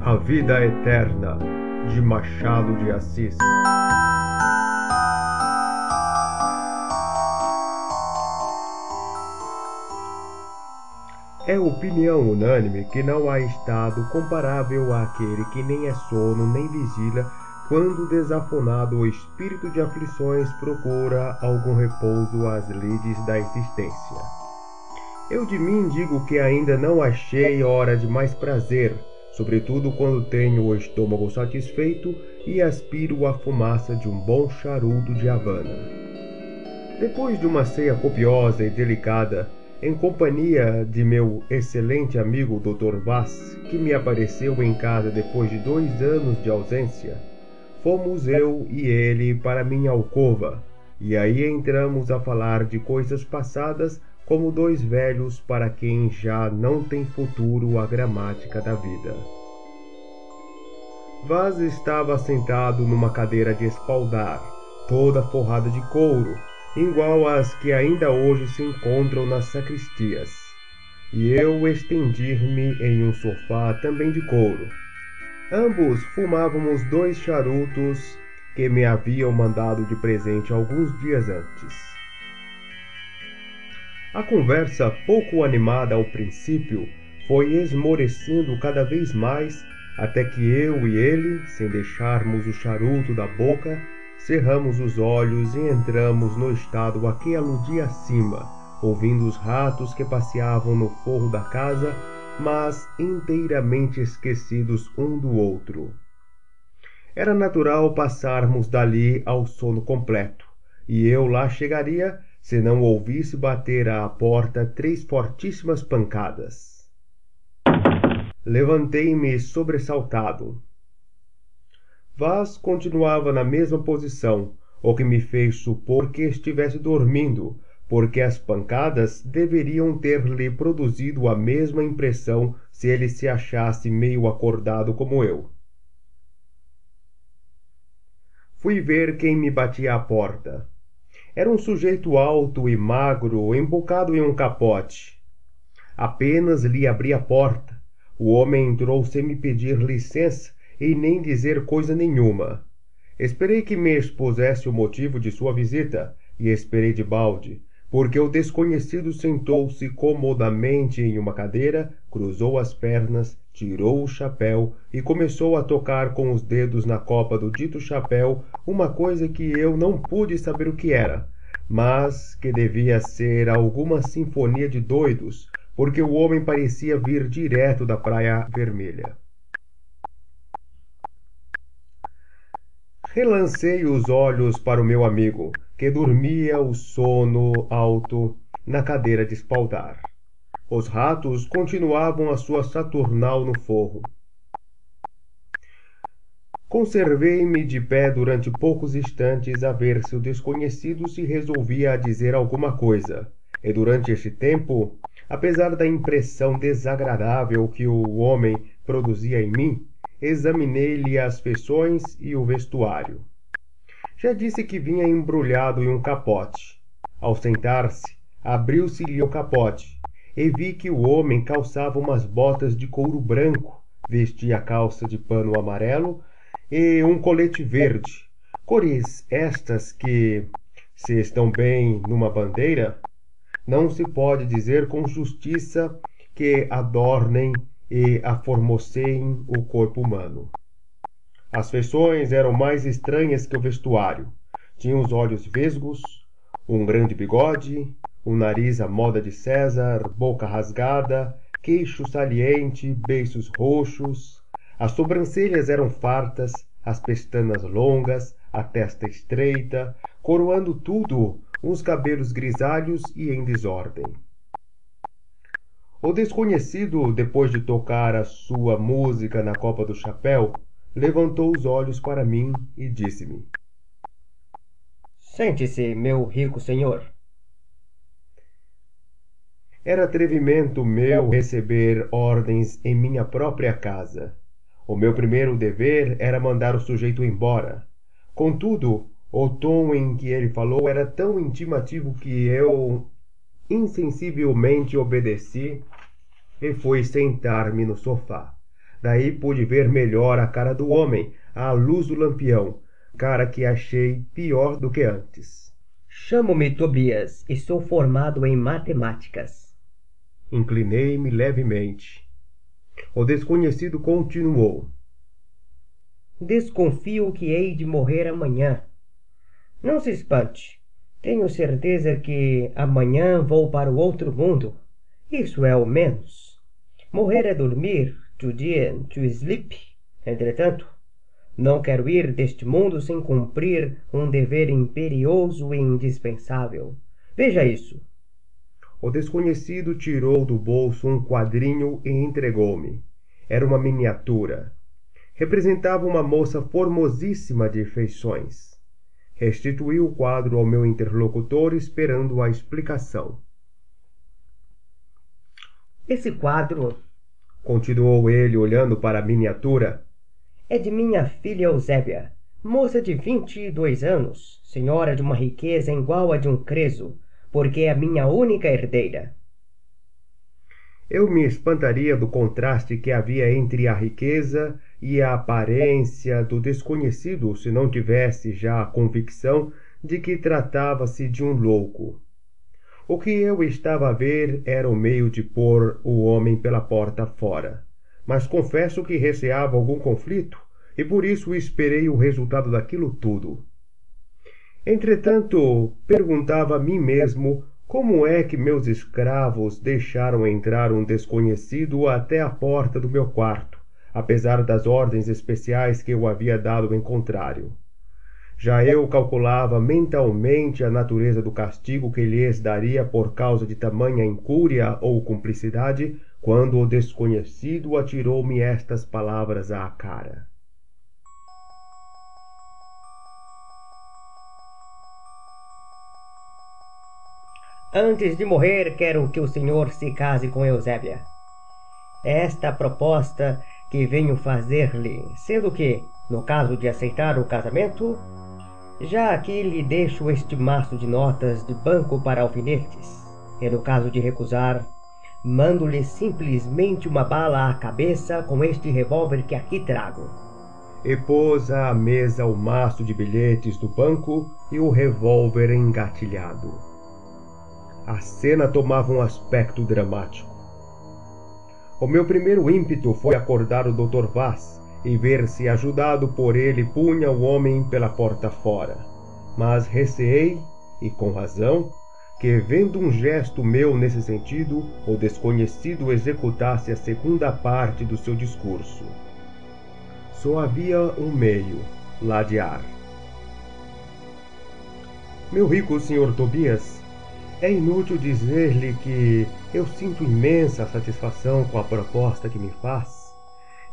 A Vida Eterna, de Machado de Assis. É opinião unânime que não há estado comparável àquele que nem é sono nem vigília, quando desafonado o espírito de aflições procura algum repouso às lides da existência. Eu de mim digo que ainda não achei hora de mais prazer, sobretudo quando tenho o estômago satisfeito e aspiro a fumaça de um bom charuto de Havana. Depois de uma ceia copiosa e delicada, em companhia de meu excelente amigo Dr. Vaz, que me apareceu em casa depois de 2 anos de ausência, fomos eu e ele para minha alcova, e aí entramos a falar de coisas passadas como 2 velhos para quem já não tem futuro a gramática da vida. Vaz estava sentado numa cadeira de espaldar, toda forrada de couro, igual às que ainda hoje se encontram nas sacristias, e eu estendi-me em um sofá também de couro. Ambos fumávamos 2 charutos que me haviam mandado de presente alguns dias antes. A conversa, pouco animada ao princípio, foi esmorecendo cada vez mais, até que eu e ele, sem deixarmos o charuto da boca, cerramos os olhos e entramos no estado a que aludi acima, ouvindo os ratos que passeavam no forro da casa, mas inteiramente esquecidos um do outro. Era natural passarmos dali ao sono completo, e eu lá chegaria se não ouvisse bater à porta 3 fortíssimas pancadas. Levantei-me sobressaltado. Vaz continuava na mesma posição, o que me fez supor que estivesse dormindo, porque as pancadas deveriam ter-lhe produzido a mesma impressão se ele se achasse meio acordado como eu. Fui ver quem me batia à porta. Era um sujeito alto e magro, embocado em um capote. Apenas lhe abri a porta. O homem entrou sem me pedir licença e nem dizer coisa nenhuma. Esperei que me expusesse o motivo de sua visita, e esperei de balde, porque o desconhecido sentou-se comodamente em uma cadeira, cruzou as pernas, tirou o chapéu e começou a tocar com os dedos na copa do dito chapéu uma coisa que eu não pude saber o que era, mas que devia ser alguma sinfonia de doidos, porque o homem parecia vir direto da Praia Vermelha. Relancei os olhos para o meu amigo, que dormia o sono alto na cadeira de espaldar. Os ratos continuavam a sua saturnal no forro. Conservei-me de pé durante poucos instantes a ver se o desconhecido se resolvia a dizer alguma coisa, e durante este tempo, apesar da impressão desagradável que o homem produzia em mim, examinei-lhe as feições e o vestuário. Já disse que vinha embrulhado em um capote. Ao sentar-se, abriu-se-lhe o capote, e vi que o homem calçava umas botas de couro branco, vestia calça de pano amarelo e um colete verde, cores estas que, se estão bem numa bandeira, não se pode dizer com justiça que adornem e aformoseiem o corpo humano. As feições eram mais estranhas que o vestuário. Tinha os olhos vesgos, um grande bigode, um nariz à moda de César, boca rasgada, queixo saliente, beiços roxos. As sobrancelhas eram fartas, as pestanas longas, a testa estreita, coroando tudo uns cabelos grisalhos e em desordem. O desconhecido, depois de tocar a sua música na copa do chapéu, levantou os olhos para mim e disse-me: "Sente-se, meu rico senhor." Era atrevimento meu receber ordens em minha própria casa. O meu primeiro dever era mandar o sujeito embora. Contudo, o tom em que ele falou era tão intimativo que eu insensivelmente obedeci e fui sentar-me no sofá. Daí pude ver melhor a cara do homem, à luz do lampião, cara que achei pior do que antes. Chamo-me Tobias e sou formado em matemáticas. Inclinei-me levemente. O desconhecido continuou. Desconfio que hei de morrer amanhã. Não se espante. Tenho certeza que amanhã vou para o outro mundo. Isso é o menos. Morrer é dormir, to die, to sleep. Entretanto, não quero ir deste mundo sem cumprir um dever imperioso e indispensável. Veja isso. O desconhecido tirou do bolso um quadrinho e entregou-me. Era uma miniatura. Representava uma moça formosíssima de feições. Restituí o quadro ao meu interlocutor, esperando a explicação. Esse quadro, continuou ele, olhando para a miniatura, é de minha filha Eusébia, moça de 22 anos, senhora de uma riqueza igual à de um creso, porque é a minha única herdeira. Eu me espantaria do contraste que havia entre a riqueza e a aparência do desconhecido se não tivesse já a convicção de que tratava-se de um louco. O que eu estava a ver era o meio de pôr o homem pela porta fora, mas confesso que receava algum conflito e por isso esperei o resultado daquilo tudo. Entretanto, perguntava a mim mesmo como é que meus escravos deixaram entrar um desconhecido até a porta do meu quarto, apesar das ordens especiais que eu havia dado em contrário. Já eu calculava mentalmente a natureza do castigo que lhes daria por causa de tamanha incúria ou cumplicidade, quando o desconhecido atirou-me estas palavras à cara. Antes de morrer, quero que o senhor se case com Eusébia. É esta a proposta que venho fazer-lhe, sendo que, no caso de aceitar o casamento, já aqui lhe deixo este maço de notas de banco para alfinetes, e no caso de recusar, mando-lhe simplesmente uma bala à cabeça com este revólver que aqui trago. E pôs à mesa o maço de bilhetes do banco e o revólver engatilhado. A cena tomava um aspecto dramático. O meu primeiro ímpeto foi acordar o Dr. Vaz e ver se, ajudado por ele, punha o homem pela porta fora. Mas receei, e com razão, que, vendo um gesto meu nesse sentido, o desconhecido executasse a segunda parte do seu discurso. Só havia um meio: ladear. Meu rico Sr. Tobias, é inútil dizer-lhe que eu sinto imensa satisfação com a proposta que me faz,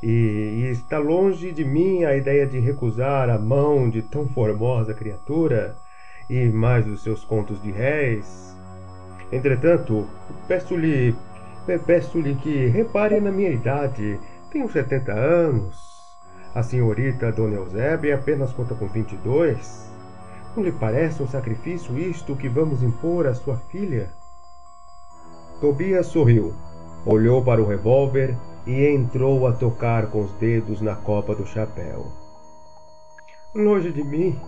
e está longe de mim a ideia de recusar a mão de tão formosa criatura e mais os seus contos de réis. Entretanto, peço-lhe que repare na minha idade. Tenho 70 anos. A senhorita Dona Eusébia apenas conta com 22. Não lhe parece um sacrifício isto que vamos impor à sua filha? Tobias sorriu, olhou para o revólver e entrou a tocar com os dedos na copa do chapéu. Longe de mim,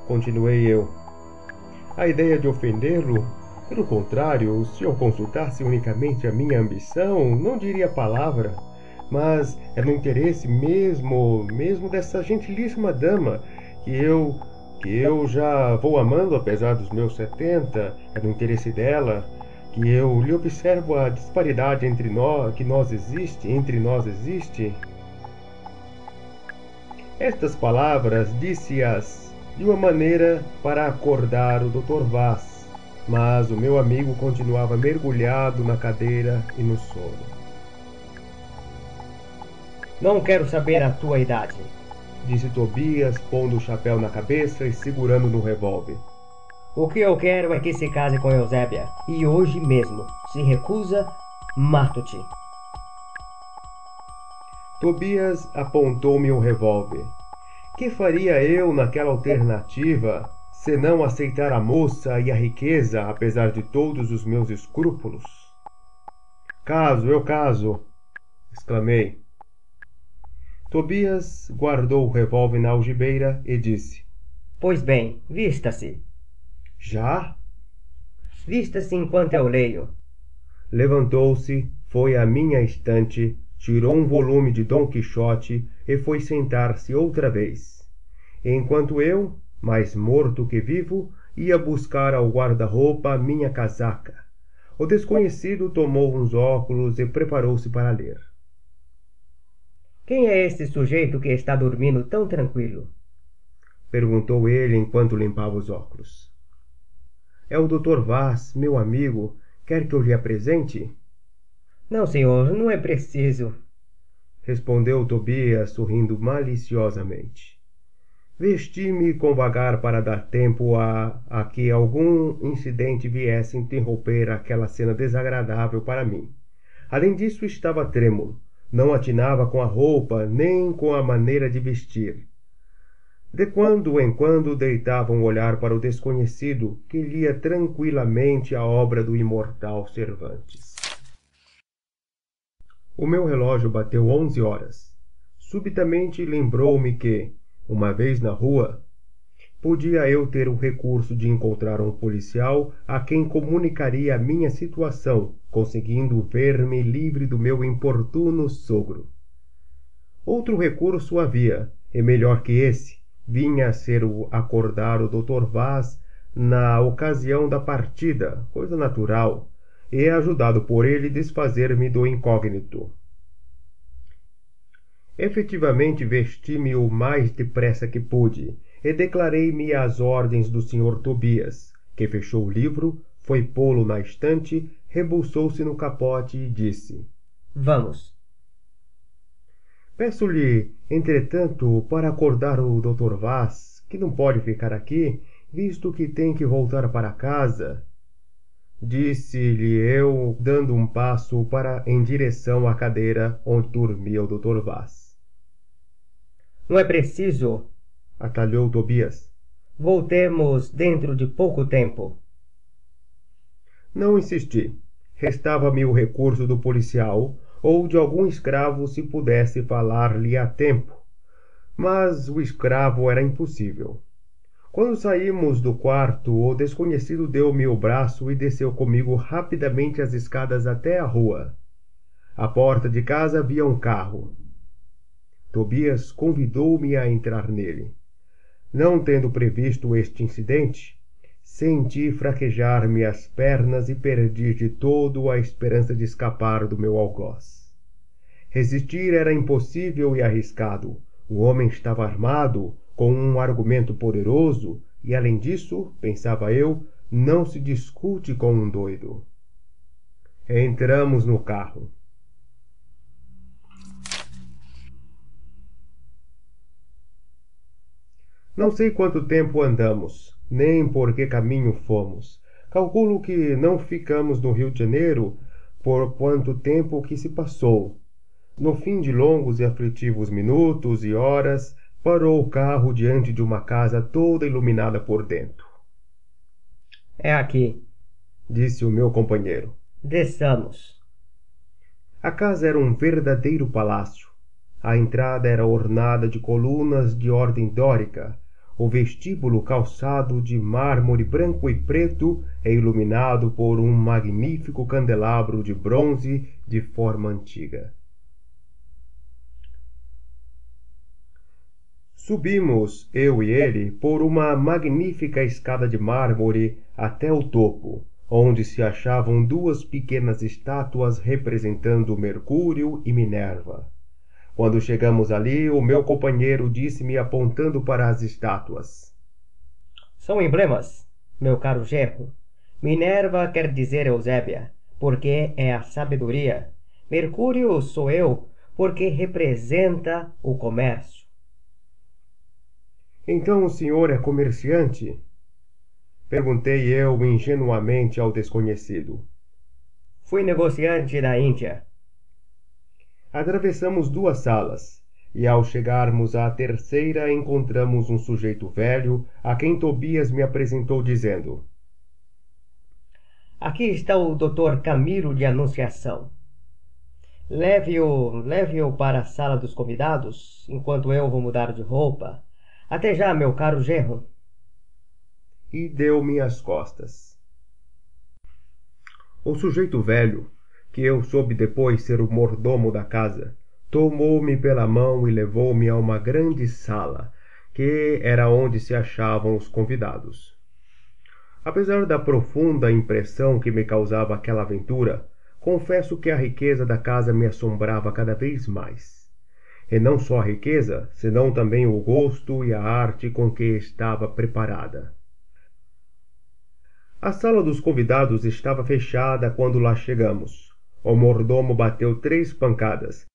continuei eu, a ideia de ofendê-lo. Pelo contrário, se eu consultasse unicamente a minha ambição, não diria palavra, mas é no interesse mesmo dessa gentilíssima dama que eu já vou amando apesar dos meus 70, é no interesse dela que eu lhe observo a disparidade entre nós existe. Estas palavras disse-as de uma maneira para acordar o Dr. Vaz, mas o meu amigo continuava mergulhado na cadeira e no sono. Não quero saber a tua idade, disse Tobias, pondo o chapéu na cabeça e segurando no revólver. O que eu quero é que se case com Eusébia, e hoje mesmo. Se recusa, mato-te. Tobias apontou-me o revólver. Que faria eu naquela alternativa, senão aceitar a moça e a riqueza, apesar de todos os meus escrúpulos? Eu caso! Exclamei. Tobias guardou o revólver na algibeira e disse: Pois bem, vista-se. Já? Vista-se enquanto eu leio. Levantou-se, foi à minha estante, tirou um volume de Dom Quixote e foi sentar-se outra vez. Enquanto eu, mais morto que vivo, ia buscar ao guarda-roupa minha casaca. O desconhecido tomou uns óculos e preparou-se para ler. Quem é esse sujeito que está dormindo tão tranquilo? Perguntou ele enquanto limpava os óculos. É o Dr. Vaz, meu amigo. Quer que eu lhe apresente? Não, senhor, não é preciso. Respondeu Tobias, sorrindo maliciosamente. Vesti-me com vagar para dar tempo a que algum incidente viesse interromper aquela cena desagradável para mim. Além disso, estava trêmulo. Não atinava com a roupa, nem com a maneira de vestir. De quando em quando deitava um olhar para o desconhecido, que lia tranquilamente a obra do imortal Cervantes. O meu relógio bateu 11 horas. Subitamente lembrou-me que, uma vez na rua, podia eu ter o recurso de encontrar um policial a quem comunicaria a minha situação, conseguindo ver-me livre do meu importuno sogro. Outro recurso havia, e melhor que esse, vinha a ser o acordar o Dr. Vaz na ocasião da partida, coisa natural, e ajudado por ele desfazer-me do incógnito. Efetivamente vesti-me o mais depressa que pude e declarei-me às ordens do Sr. Tobias, que fechou o livro, foi pô-lo na estante, rebuçou-se no capote e disse: Vamos. Peço-lhe, entretanto, para acordar o Dr. Vaz, que não pode ficar aqui, visto que tem que voltar para casa. Disse-lhe eu, dando um passo em direção à cadeira onde dormia o Dr. Vaz. Não é preciso. Atalhou Tobias. Voltemos dentro de pouco tempo. Não insisti. Restava-me o recurso do policial ou de algum escravo se pudesse falar-lhe a tempo. Mas o escravo era impossível. Quando saímos do quarto, o desconhecido deu-me o braço e desceu comigo rapidamente as escadas até a rua. À porta de casa havia um carro. Tobias convidou-me a entrar nele. Não tendo previsto este incidente, senti fraquejar-me as pernas e perdi de todo a esperança de escapar do meu algoz. Resistir era impossível e arriscado. O homem estava armado, com um argumento poderoso, e além disso, pensava eu, não se discute com um doido. Entramos no carro. Não sei quanto tempo andamos, nem por que caminho fomos. Calculo que não ficamos no Rio de Janeiro por quanto tempo que se passou. No fim de longos e aflitivos minutos e horas, parou o carro diante de uma casa toda iluminada por dentro. É aqui. Disse o meu companheiro. Desçamos. A casa era um verdadeiro palácio. A entrada era ornada de colunas de ordem dórica. O vestíbulo, calçado de mármore branco e preto, é iluminado por um magnífico candelabro de bronze de forma antiga. Subimos, eu e ele, por uma magnífica escada de mármore até o topo, onde se achavam duas pequenas estátuas representando Mercúrio e Minerva. Quando chegamos ali, o meu companheiro disse-me apontando para as estátuas: São emblemas, meu caro genro. Minerva quer dizer Eusébia, porque é a sabedoria. Mercúrio sou eu, porque representa o comércio. Então o senhor é comerciante? Perguntei eu ingenuamente ao desconhecido. Fui negociante na Índia. Atravessamos duas salas, e ao chegarmos à terceira encontramos um sujeito velho, a quem Tobias me apresentou dizendo: Aqui está o Dr. Camilo de Anunciação. Leve-o para a sala dos convidados, enquanto eu vou mudar de roupa. Até já, meu caro genro. E deu-me as costas. O sujeito velho, que eu soube depois ser o mordomo da casa, tomou-me pela mão e levou-me a uma grande sala, que era onde se achavam os convidados. Apesar da profunda impressão que me causava aquela aventura, confesso que a riqueza da casa me assombrava cada vez mais. E não só a riqueza, senão também o gosto e a arte com que estava preparada. A sala dos convidados estava fechada quando lá chegamos. O mordomo bateu 3 pancadas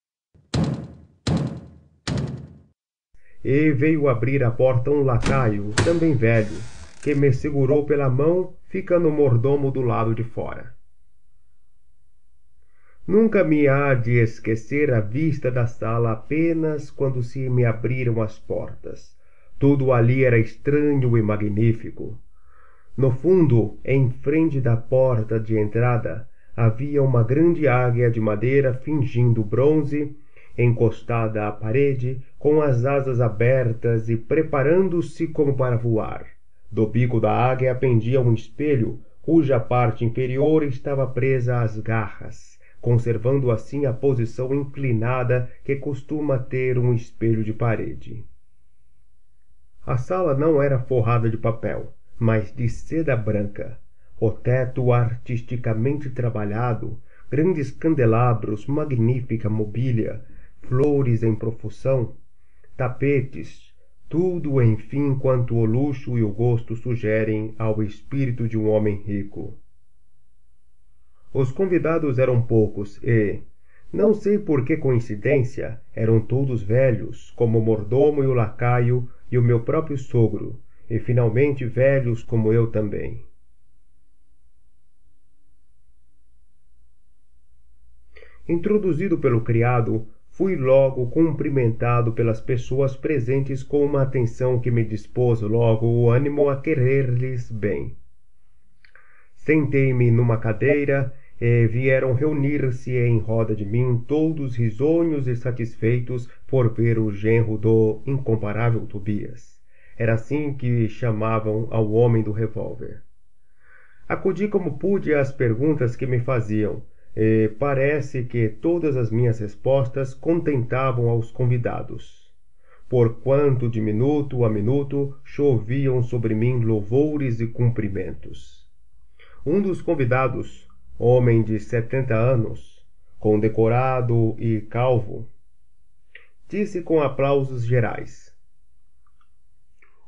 e veio abrir a porta um lacaio, também velho, que me segurou pela mão, ficando o mordomo do lado de fora. Nunca me há de esquecer a vista da sala apenas quando se me abriram as portas. Tudo ali era estranho e magnífico. No fundo, em frente da porta de entrada, havia uma grande águia de madeira fingindo bronze, encostada à parede, com as asas abertas e preparando-se como para voar. Do bico da águia pendia um espelho, cuja parte inferior estava presa às garras, conservando assim a posição inclinada que costuma ter um espelho de parede. A sala não era forrada de papel, mas de seda branca. O teto artisticamente trabalhado, grandes candelabros, magnífica mobília, flores em profusão, tapetes, tudo enfim quanto o luxo e o gosto sugerem ao espírito de um homem rico. Os convidados eram poucos e, não sei por que coincidência, eram todos velhos, como o mordomo e o lacaio e o meu próprio sogro, e finalmente velhos como eu também. Introduzido pelo criado, fui logo cumprimentado pelas pessoas presentes com uma atenção que me dispôs logo o ânimo a querer-lhes bem. Sentei-me numa cadeira e vieram reunir-se em roda de mim todos risonhos e satisfeitos por ver o genro do incomparável Tobias. Era assim que chamavam ao homem do revólver. Acudi como pude às perguntas que me faziam, e parece que todas as minhas respostas contentavam aos convidados, porquanto de minuto a minuto choviam sobre mim louvores e cumprimentos. Um dos convidados, homem de 70 anos, condecorado e calvo, disse com aplausos gerais: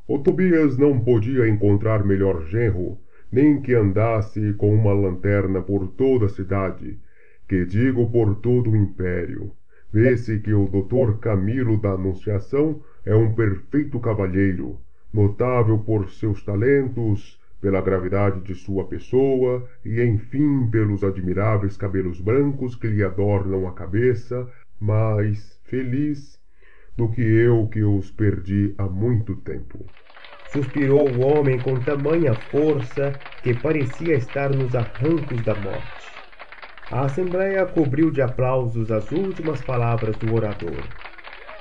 O Tobias não podia encontrar melhor genro, nem que andasse com uma lanterna por toda a cidade, que digo por todo o império. Vê-se que o Dr. Camilo da Anunciação é um perfeito cavalheiro, notável por seus talentos, pela gravidade de sua pessoa e, enfim, pelos admiráveis cabelos brancos que lhe adornam a cabeça, mais feliz do que eu que os perdi há muito tempo. Suspirou o homem com tamanha força que parecia estar nos arrancos da morte. A assembleia cobriu de aplausos as últimas palavras do orador.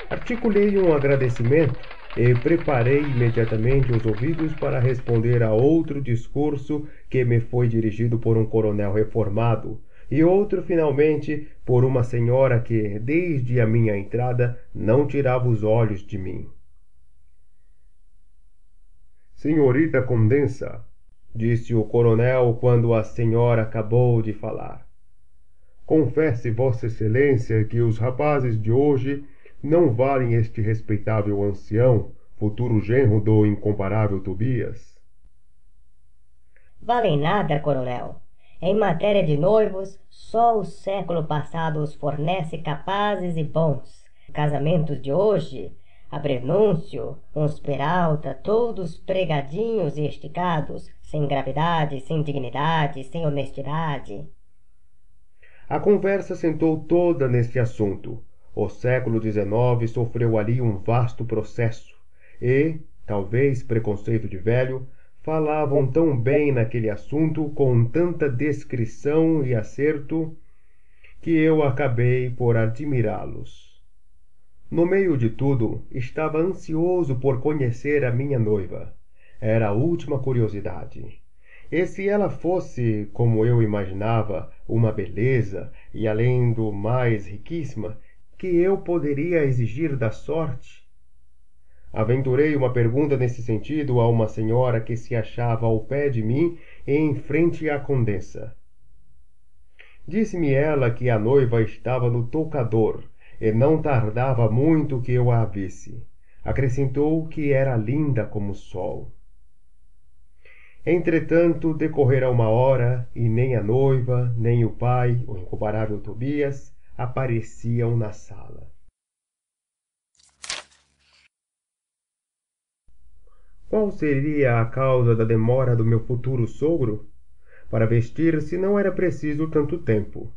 Articulei um agradecimento e preparei imediatamente os ouvidos para responder a outro discurso que me foi dirigido por um coronel reformado e outro, finalmente, por uma senhora que, desde a minha entrada, não tirava os olhos de mim. Senhorita Condensa, disse o coronel quando a senhora acabou de falar, confesse Vossa Excelência que os rapazes de hoje não valem este respeitável ancião, futuro genro do incomparável Tobias? Valem nada, coronel. Em matéria de noivos, só o século passado os fornece capazes e bons. Casamentos de hoje, a prenúncio, uns Peralta, todos pregadinhos e esticados, sem gravidade, sem dignidade, sem honestidade. A conversa sentou toda neste assunto. O século XIX sofreu ali um vasto processo e, talvez preconceito de velho, falavam tão bem naquele assunto, com tanta descrição e acerto, que eu acabei por admirá-los. No meio de tudo, estava ansioso por conhecer a minha noiva. Era a última curiosidade. E se ela fosse, como eu imaginava, uma beleza, e além do mais riquíssima, que eu poderia exigir da sorte? Aventurei uma pergunta nesse sentido a uma senhora que se achava ao pé de mim, em frente à Condessa. Disse-me ela que a noiva estava no toucador, e não tardava muito que eu a visse. Acrescentou que era linda como o sol. Entretanto, decorrera uma hora, e nem a noiva, nem o pai, o incomparável Tobias, apareciam na sala. Qual seria a causa da demora do meu futuro sogro? Para vestir-se não era preciso tanto tempo.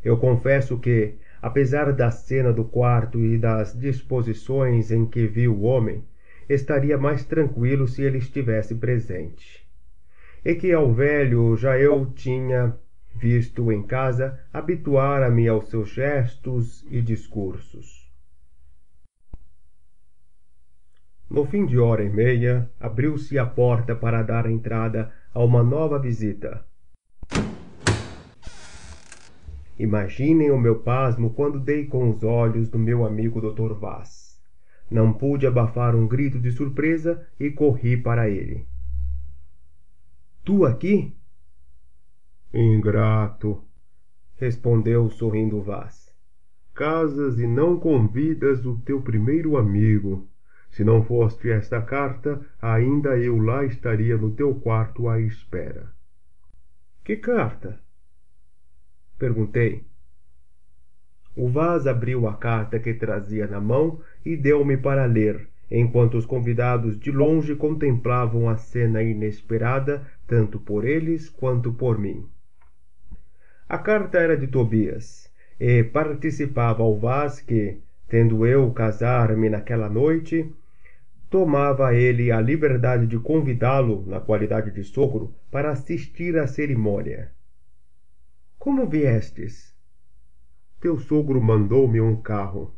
Eu confesso que, apesar da cena do quarto e das disposições em que vi o homem, estaria mais tranquilo se ele estivesse presente. E que ao velho já eu tinha visto em casa habituara-me aos seus gestos e discursos. No fim de hora e meia, abriu-se a porta para dar entrada a uma nova visita. Imaginem o meu pasmo quando dei com os olhos do meu amigo Dr. Vaz. Não pude abafar um grito de surpresa e corri para ele. Tu aqui? Ingrato, respondeu sorrindo Vaz. Casas e não convidas o teu primeiro amigo. Se não fosse esta carta, ainda eu lá estaria no teu quarto à espera. Que carta? Perguntei. O Vaz abriu a carta que trazia na mão e deu-me para ler, enquanto os convidados de longe contemplavam a cena inesperada, tanto por eles quanto por mim. A carta era de Tobias, e participava ao Vaz que, tendo eu casar-me naquela noite, tomava ele a liberdade de convidá-lo, na qualidade de sogro, para assistir à cerimônia. Como viestes? Teu sogro mandou-me um carro.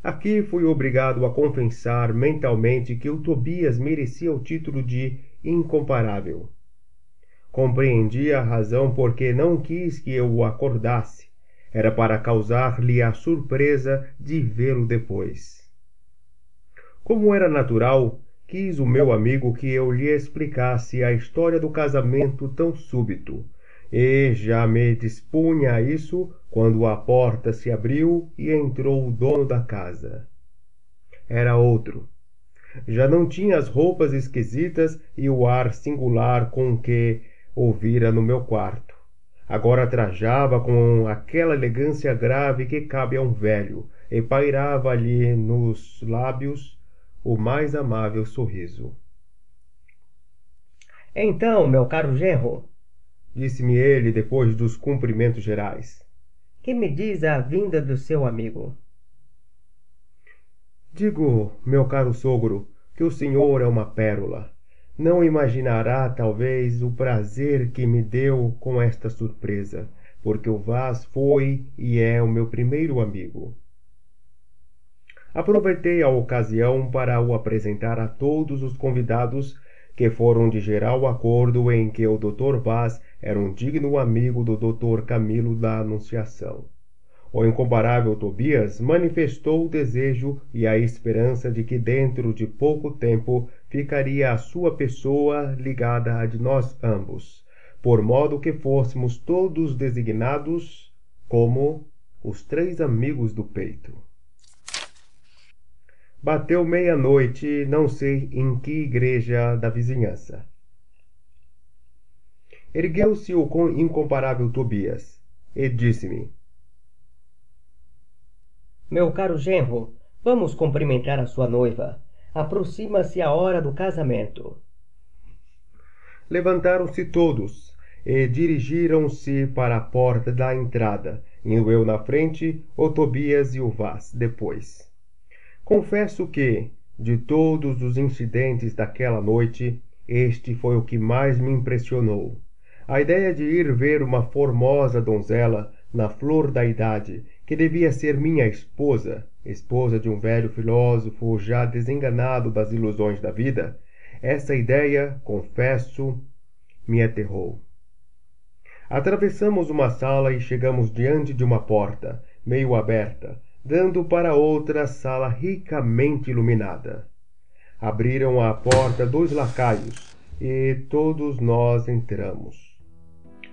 Aqui fui obrigado a confessar mentalmente que o Tobias merecia o título de incomparável. Compreendi a razão porque não quis que eu o acordasse. Era para causar-lhe a surpresa de vê-lo depois. Como era natural, quis o meu amigo que eu lhe explicasse a história do casamento tão súbito, e já me dispunha a isso quando a porta se abriu e entrou o dono da casa. Era outro. Já não tinha as roupas esquisitas e o ar singular com que o vira no meu quarto. Agora trajava com aquela elegância grave que cabe a um velho, e pairava-lhe nos lábios o mais amável sorriso. Então, meu caro genro, disse-me ele depois dos cumprimentos gerais, que me diz a vinda do seu amigo? Digo, meu caro sogro, que o senhor é uma pérola. Não imaginará, talvez, o prazer que me deu com esta surpresa, porque o Vaz foi e é o meu primeiro amigo. Aproveitei a ocasião para o apresentar a todos os convidados, que foram de geral acordo em que o Dr. Vaz era um digno amigo do Dr. Camilo da Anunciação. O incomparável Tobias manifestou o desejo e a esperança de que dentro de pouco tempo ficaria a sua pessoa ligada à de nós ambos, por modo que fôssemos todos designados como os 3 amigos do peito. Bateu meia-noite, não sei em que igreja da vizinhança. Ergueu-se o incomparável Tobias e disse-me: Meu caro genro, vamos cumprimentar a sua noiva. Aproxima-se a hora do casamento. Levantaram-se todos e dirigiram-se para a porta da entrada, indo eu na frente, o Tobias e o Vaz depois. Confesso que, de todos os incidentes daquela noite, este foi o que mais me impressionou. A ideia de ir ver uma formosa donzela, na flor da idade, que devia ser minha esposa, esposa de um velho filósofo já desenganado das ilusões da vida, essa ideia, confesso, me aterrou. Atravessamos uma sala e chegamos diante de uma porta, meio aberta, dando para outra sala ricamente iluminada. Abriram a porta 2 lacaios e todos nós entramos.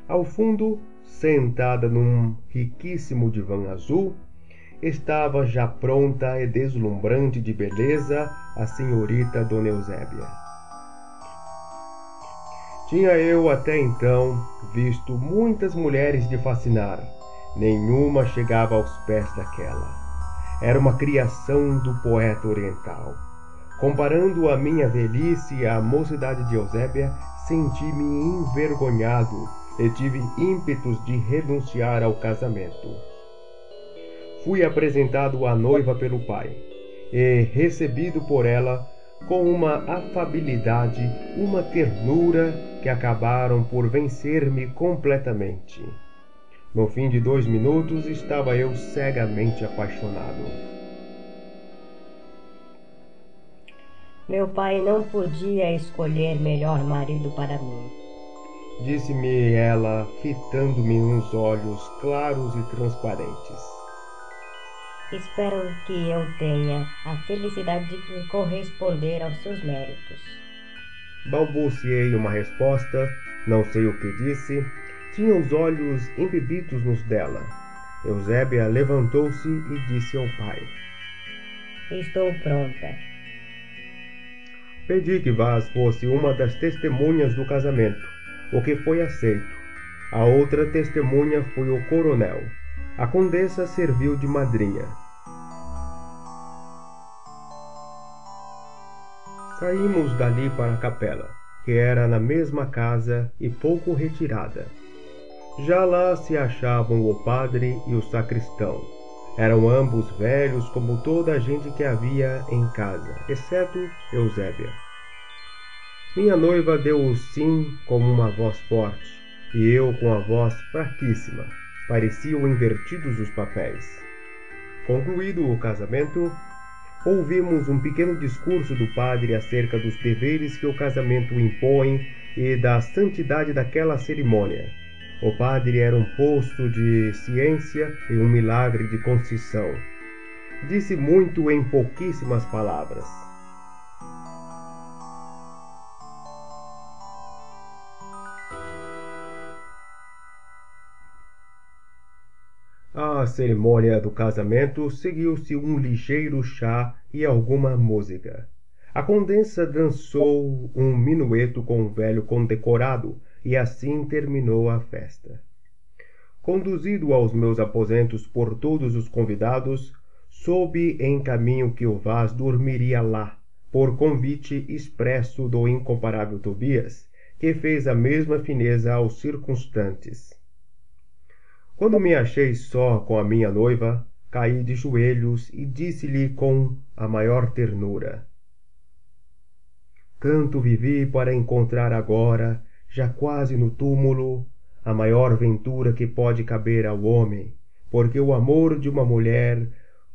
Ao fundo, sentada num riquíssimo divã azul, estava já pronta e deslumbrante de beleza a senhorita Dona Eusébia. Tinha eu até então visto muitas mulheres de fascinar, nenhuma chegava aos pés daquela. Era uma criação do poeta oriental. Comparando a minha velhice à mocidade de Eusébia, senti-me envergonhado e tive ímpetos de renunciar ao casamento. Fui apresentado à noiva pelo pai e recebido por ela com uma afabilidade, uma ternura que acabaram por vencer-me completamente. No fim de 2 minutos estava eu cegamente apaixonado. Meu pai não podia escolher melhor marido para mim, disse-me ela, fitando-me nos olhos claros e transparentes. Espero que eu tenha a felicidade de corresponder aos seus méritos. Balbuciei uma resposta, não sei o que disse. Tinha os olhos embebidos nos dela. Eusébia levantou-se e disse ao pai: Estou pronta. Pedi que Vaz fosse uma das testemunhas do casamento, o que foi aceito. A outra testemunha foi o coronel. A condessa serviu de madrinha. Saímos dali para a capela, que era na mesma casa e pouco retirada. Já lá se achavam o padre e o sacristão. Eram ambos velhos como toda a gente que havia em casa, exceto Eusébia. Minha noiva deu o sim com uma voz forte, e eu com a voz fraquíssima. Pareciam invertidos os papéis. Concluído o casamento, ouvimos um pequeno discurso do padre acerca dos deveres que o casamento impõe e da santidade daquela cerimônia. O padre era um poço de ciência e um milagre de concisão. Disse muito em pouquíssimas palavras. À cerimônia do casamento seguiu-se um ligeiro chá e alguma música. A condessa dançou um minueto com um velho condecorado e assim terminou a festa. Conduzido aos meus aposentos por todos os convidados, soube em caminho que o Vaz dormiria lá, por convite expresso do incomparável Tobias, que fez a mesma fineza aos circunstantes. Quando me achei só com a minha noiva, caí de joelhos e disse-lhe com a maior ternura: Tanto vivi para encontrar agora, já quase no túmulo, a maior ventura que pode caber ao homem, porque o amor de uma mulher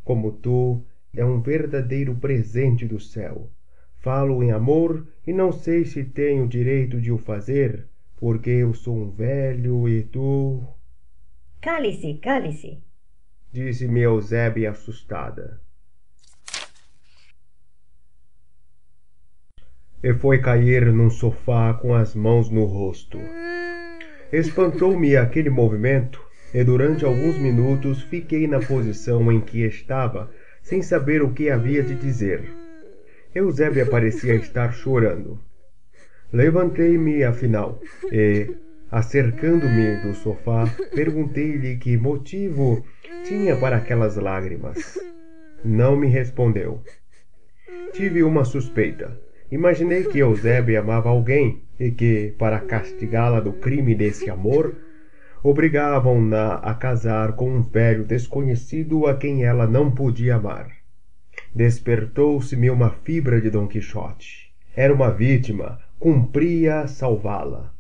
como tu é um verdadeiro presente do céu. Falo em amor e não sei se tenho direito de o fazer, porque eu sou um velho e tu... Cale-se, cale-se, disse-me Eusébia assustada. E foi cair num sofá com as mãos no rosto. Espantou-me aquele movimento e durante alguns minutos fiquei na posição em que estava, sem saber o que havia de dizer. Eusébia parecia estar chorando. Levantei-me afinal e, acercando-me do sofá, perguntei-lhe que motivo tinha para aquelas lágrimas. Não me respondeu. Tive uma suspeita. Imaginei que Eusébia amava alguém e que, para castigá-la do crime desse amor, obrigavam-na a casar com um velho desconhecido a quem ela não podia amar. Despertou-se-me uma fibra de Dom Quixote. Era uma vítima, cumpria salvá-la.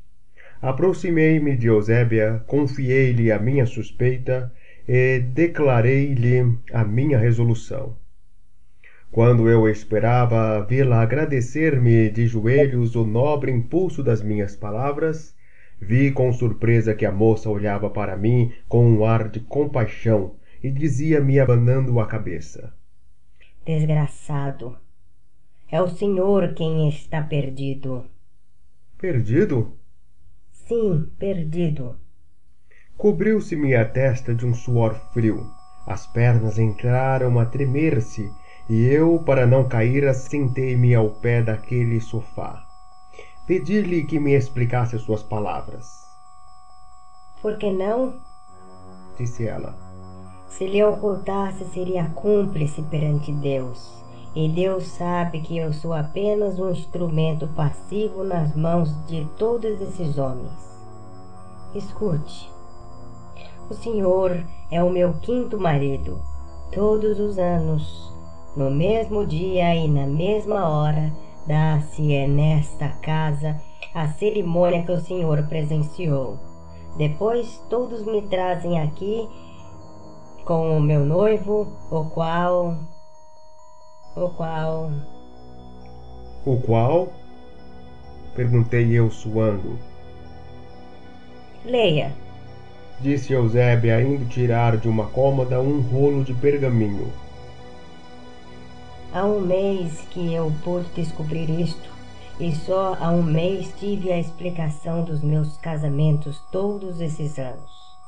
Aproximei-me de Eusébia, confiei-lhe a minha suspeita e declarei-lhe a minha resolução. Quando eu esperava vê-la agradecer-me de joelhos o nobre impulso das minhas palavras, vi com surpresa que a moça olhava para mim com um ar de compaixão e dizia-me abanando a cabeça: Desgraçado, é o senhor quem está perdido. Perdido? Sim, perdido. Cobriu-se-me a testa de um suor frio. As pernas entraram a tremer-se e eu, para não cair, assentei-me ao pé daquele sofá. Pedi-lhe que me explicasse suas palavras. Por que não? Disse ela. Se lhe ocultasse, seria cúmplice perante Deus. E Deus sabe que eu sou apenas um instrumento passivo nas mãos de todos esses homens. Escute. O senhor é o meu quinto marido. Todos os anos, no mesmo dia e na mesma hora, dá-se nesta casa a cerimônia que o senhor presenciou. Depois todos me trazem aqui com o meu noivo, o qual? Perguntei eu suando. Leia, Disse Eusébia, indo tirar de uma cômoda um rolo de pergaminho. há um mês que eu pude descobrir isto, e só há um mês tive a explicação dos meus casamentos todos esses anos.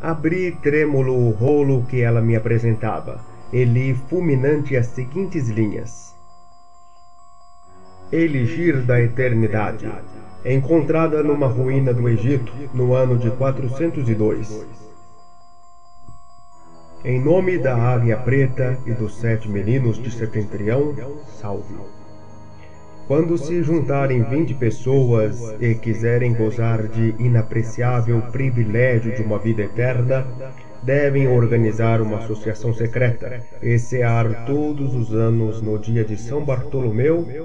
Abri trêmulo o rolo que ela me apresentava e li fulminante as seguintes linhas: Eligir da Eternidade, encontrada numa ruína do Egito no ano de 402. Em nome da Águia Preta e dos 7 meninos de Setentrião, salve. Quando se juntarem 20 pessoas e quiserem gozar de inapreciável privilégio de uma vida eterna, devem organizar uma associação secreta e cear todos os anos no dia de São Bartolomeu,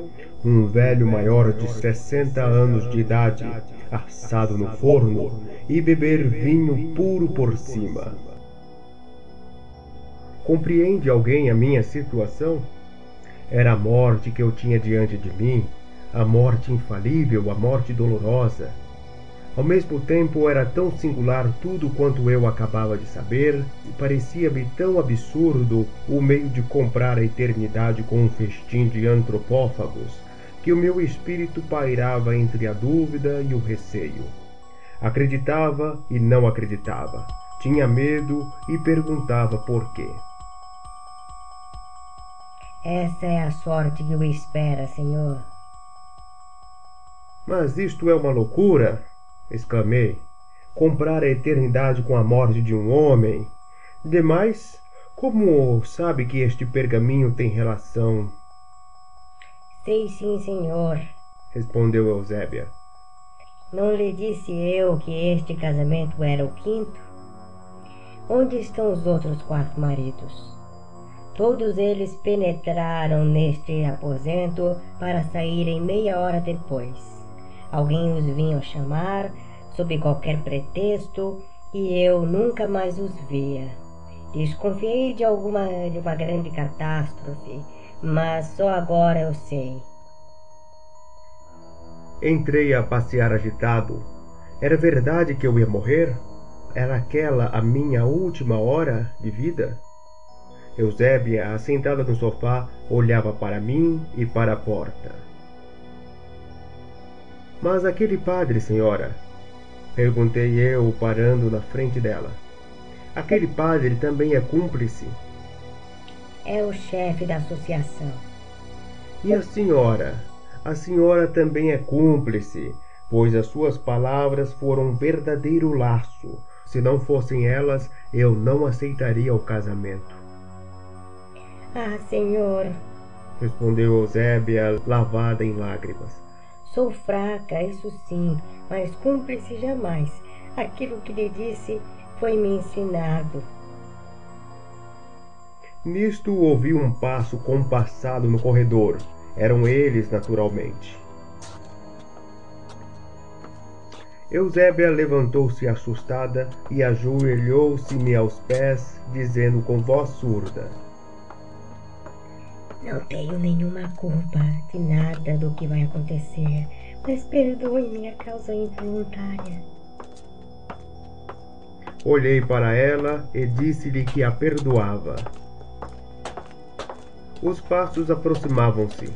um velho maior de 60 anos de idade, assado no forno, e beber vinho puro por cima. Compreende alguém a minha situação? Era a morte que eu tinha diante de mim, a morte infalível, a morte dolorosa. Ao mesmo tempo era tão singular tudo quanto eu acabava de saber, e parecia-me tão absurdo o meio de comprar a eternidade com um festim de antropófagos, que o meu espírito pairava entre a dúvida e o receio. Acreditava e não acreditava, tinha medo e perguntava por quê. Essa é a sorte que o espera, senhor. Mas isto é uma loucura! Exclamei. Comprar a eternidade com a morte de um homem. Demais, como sabe que este pergaminho tem relação? Sei sim, senhor. Respondeu Eusébia. Não lhe disse eu que este casamento era o quinto? Onde estão os outros 4 maridos? Todos eles penetraram neste aposento para saírem meia hora depois. Alguém os vinha chamar, sob qualquer pretexto, e eu nunca mais os via. Desconfiei de uma grande catástrofe, mas só agora eu sei. Entrei a passear agitado. Era verdade que eu ia morrer? Era aquela a minha última hora de vida? Eusébia, assentada no sofá, olhava para mim e para a porta. Mas aquele padre, senhora? Perguntei eu, parando na frente dela. Aquele padre também é cúmplice? É o chefe da associação. E a senhora? A senhora também é cúmplice, pois as suas palavras foram um verdadeiro laço. Se não fossem elas, eu não aceitaria o casamento. Ah, senhor, Respondeu Eusébia, lavada em lágrimas. sou fraca, isso sim, mas cúmplice jamais. Aquilo que lhe disse foi me ensinado. Nisto ouvi um passo compassado no corredor. Eram eles, naturalmente. Eusébia levantou-se assustada e ajoelhou-se-me aos pés, dizendo com voz surda: Não tenho nenhuma culpa de nada do que vai acontecer, mas perdoe minha causa involuntária. Olhei para ela e disse-lhe que a perdoava. Os passos aproximavam-se.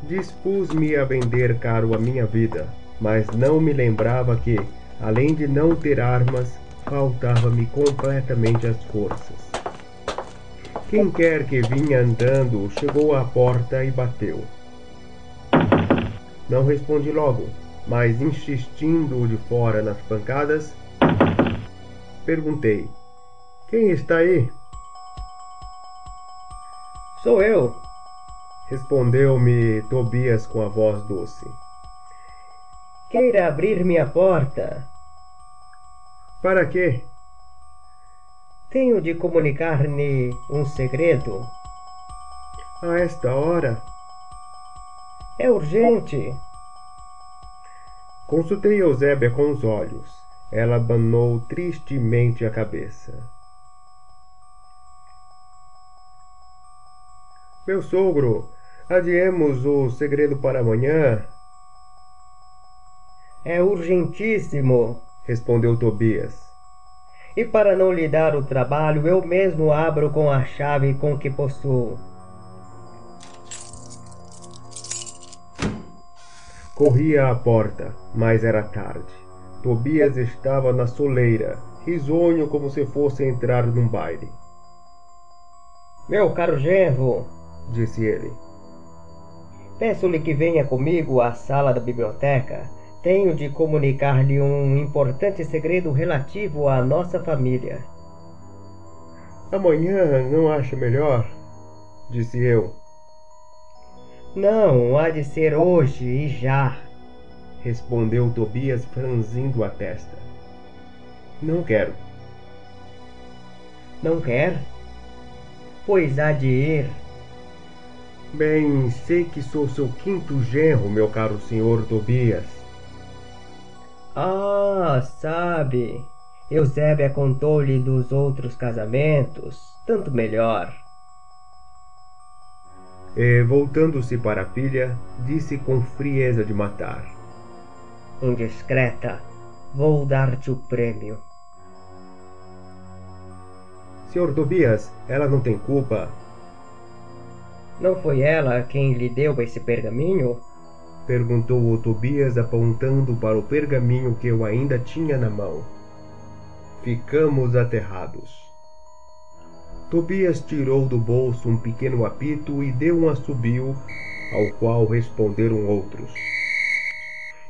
Dispus-me a vender caro a minha vida, mas não me lembrava que, além de não ter armas, faltava-me completamente as forças. Quem quer que vinha andando chegou à porta e bateu. Não respondi logo, mas insistindo de fora nas pancadas, perguntei: Quem está aí? Sou eu. Respondeu-me Tobias com a voz doce. Queira abrir-me a porta. Para quê? Tenho de comunicar-lhe um segredo. A esta hora? É urgente. Consultei Eusébia com os olhos. Ela abanou tristemente a cabeça. Meu sogro, adiemos o segredo para amanhã. É urgentíssimo, Respondeu Tobias. e para não lhe dar o trabalho, eu mesmo abro com a chave com que possuo. Corri à porta, mas era tarde. Tobias estava na soleira, risonho como se fosse entrar num baile. Meu caro genro, Disse ele. peço-lhe que venha comigo à sala da biblioteca. Tenho de comunicar-lhe um importante segredo relativo à nossa família. Amanhã não acha melhor? Disse eu. Não, há de ser hoje e já. Respondeu Tobias, franzindo a testa. Não quero. Não quer? Pois há de ir. Bem, sei que sou seu quinto genro, meu caro senhor Tobias. Ah, sabe. Eusébia contou-lhe dos outros casamentos. Tanto melhor. E, voltando-se para a filha, disse com frieza de matar: Indiscreta, vou dar-te o prêmio. Senhor Tobias, ela não tem culpa. Não foi ela quem lhe deu esse pergaminho? Perguntou o Tobias, apontando para o pergaminho que eu ainda tinha na mão. Ficamos aterrados. Tobias tirou do bolso um pequeno apito e deu um assobio, ao qual responderam outros.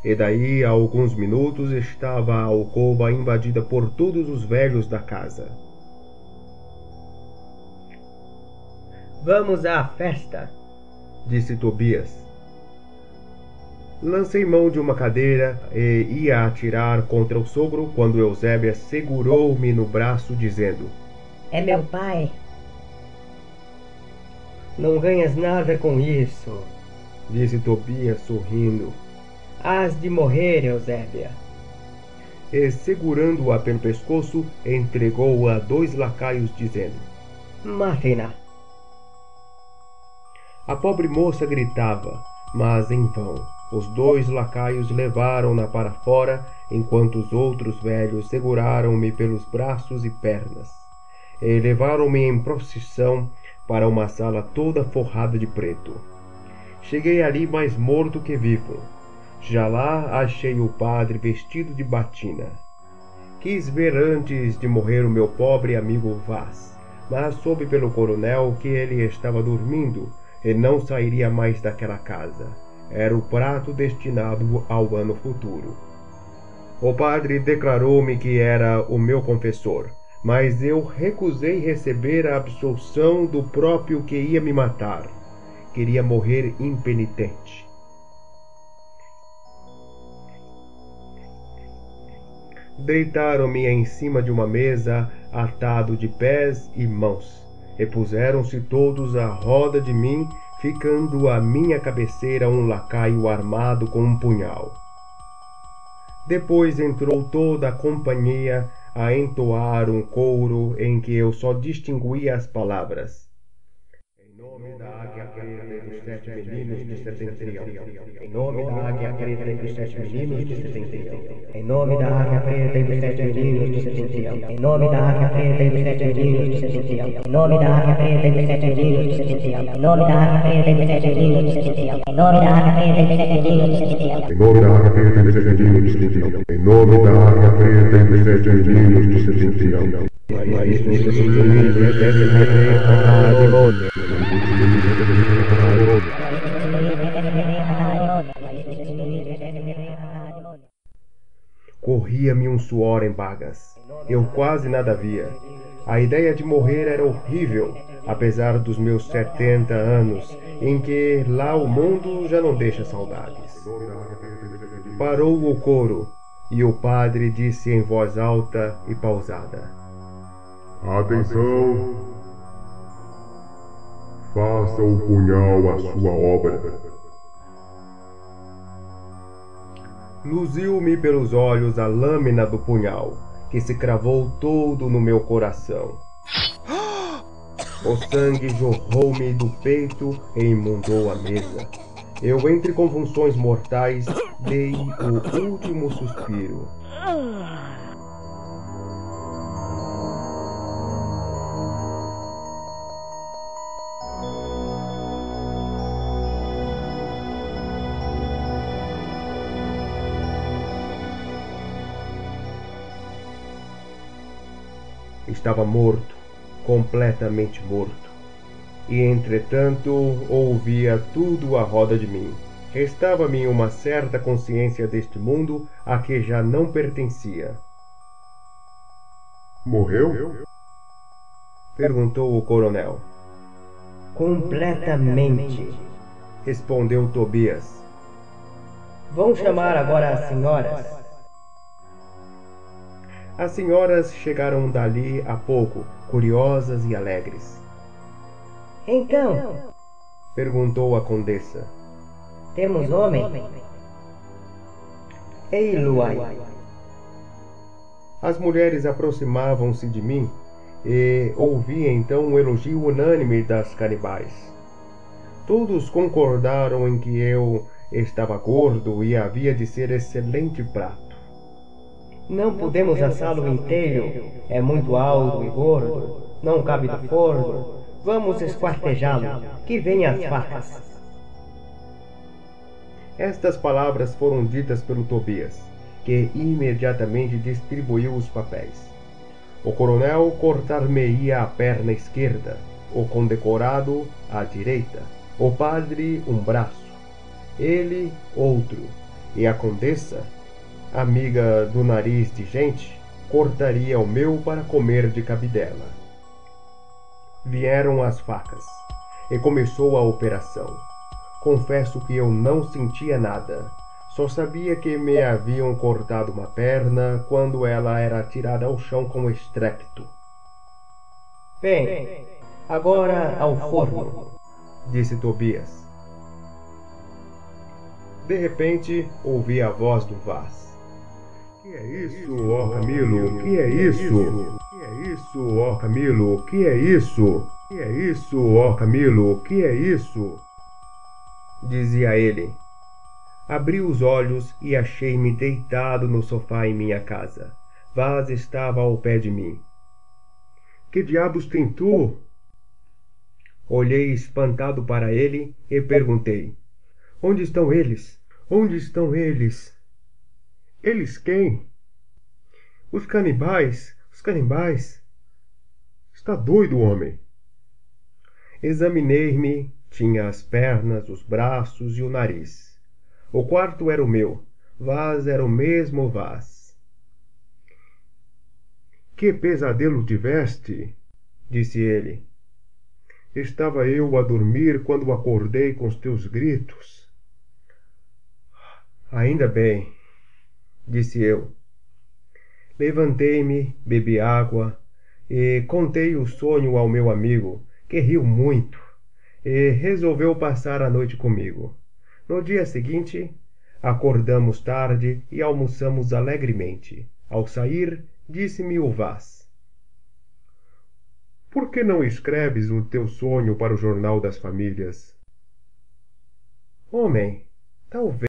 E daí a alguns minutos estava a alcova invadida por todos os velhos da casa. Vamos à festa, Disse Tobias. Lancei mão de uma cadeira e ia atirar contra o sogro quando Eusébia segurou-me no braço, dizendo: É meu pai. Não ganhas nada com isso. Disse Tobias sorrindo. Hás de morrer, Eusébia. E, segurando-a pelo pescoço, entregou-a a 2 lacaios, dizendo: Matem-na. A pobre moça gritava, mas em vão. Os 2 lacaios levaram-na para fora, enquanto os outros velhos seguraram-me pelos braços e pernas, e levaram-me em procissão para uma sala toda forrada de preto. Cheguei ali mais morto que vivo. Já lá achei o padre vestido de batina. Quis ver antes de morrer o meu pobre amigo Vaz, mas soube pelo coronel que ele estava dormindo e não sairia mais daquela casa. Era o prato destinado ao ano futuro. O padre declarou-me que era o meu confessor, mas eu recusei receber a absolução do próprio que ia me matar. Queria morrer impenitente. Deitaram-me em cima de uma mesa, atado de pés e mãos. e puseram-se todos à roda de mim, ficando à minha cabeceira um lacaio armado com um punhal. Depois entrou toda a companhia a entoar um coro em que eu só distinguia as palavras: em nome da águia preta e dos 7 meninos de setentrião. Em nome da águia preta e dos 7 meninos de setentrião. Em nome da águia preta e dos 7 meninos de setentrião. Em nome da águia preta e dos 7 meninos de setentrião. Em nome da águia preta e dos 7 meninos de setentrião. Em nome da águia preta e dos 7 meninos de setentrião. Em nome da águia preta e dos 7 meninos de setentrião. Em nome da águia preta e dos 7 meninos de setentrião. Em nome da águia preta e dos 7 meninos de setentrião. Corria-me um suor em bagas. Eu quase nada via. A ideia de morrer era horrível, apesar dos meus 70 anos, em que lá o mundo já não deixa saudades. Parou o coro, e o padre disse em voz alta e pausada: Atenção! Faça o punhal a sua obra. Luziu-me pelos olhos a lâmina do punhal, que se cravou todo no meu coração. O sangue jorrou-me do peito e imundou a mesa. Eu, entre convulsões mortais, dei o último suspiro. Estava morto, completamente morto. E, entretanto, ouvia tudo à roda de mim. Restava-me uma certa consciência deste mundo a que já não pertencia. Morreu? Perguntou o coronel. Completamente, Respondeu Tobias. vão chamar agora as senhoras. As senhoras chegaram dali a pouco, curiosas e alegres. Então, Perguntou a condessa. temos homem? Ei-lo aí. As mulheres aproximavam-se de mim e ouvi então um elogio unânime das canibais. Todos concordaram em que eu estava gordo e havia de ser excelente prato. Não podemos assá-lo inteiro. É muito alto e gordo. Não cabe no forno. Vamos esquartejá-lo. Que venha as facas. Estas palavras foram ditas pelo Tobias, que imediatamente distribuiu os papéis. O coronel cortar-me-ia a perna esquerda, o condecorado a direita, o padre um braço, ele outro, e a condessa, amiga do nariz de gente, cortaria o meu para comer de cabidela. Vieram as facas, e começou a operação. Confesso que eu não sentia nada. Só sabia que me haviam cortado uma perna quando ela era atirada ao chão com estrépito. Bem, agora ao forno, disse Tobias. De repente, ouvi a voz do Vaz. Que é isso, ó Camilo? Que é isso? Que é isso, ó Camilo? Que é isso? Que é isso, ó Camilo? Que é isso? Dizia ele. Abri os olhos e achei-me deitado no sofá em minha casa. Vaz estava ao pé de mim. Que diabos tem tu? Olhei espantado para ele e perguntei: Onde estão eles? Onde estão eles? Eles quem? Os canibais, os canibais. Está doido, homem? Examinei-me, tinha as pernas, os braços e o nariz. O quarto era o meu, Vaz era o mesmo Vaz. Que pesadelo tiveste? Disse ele. Estava eu a dormir quando acordei com os teus gritos. Ainda bem, disse eu. Levantei-me, bebi água e contei o sonho ao meu amigo, que riu muito e resolveu passar a noite comigo. No dia seguinte, acordamos tarde e almoçamos alegremente. Ao sair, disse-me o Vaz: Por que não escreves o teu sonho para o Jornal das Famílias? Homem, talvez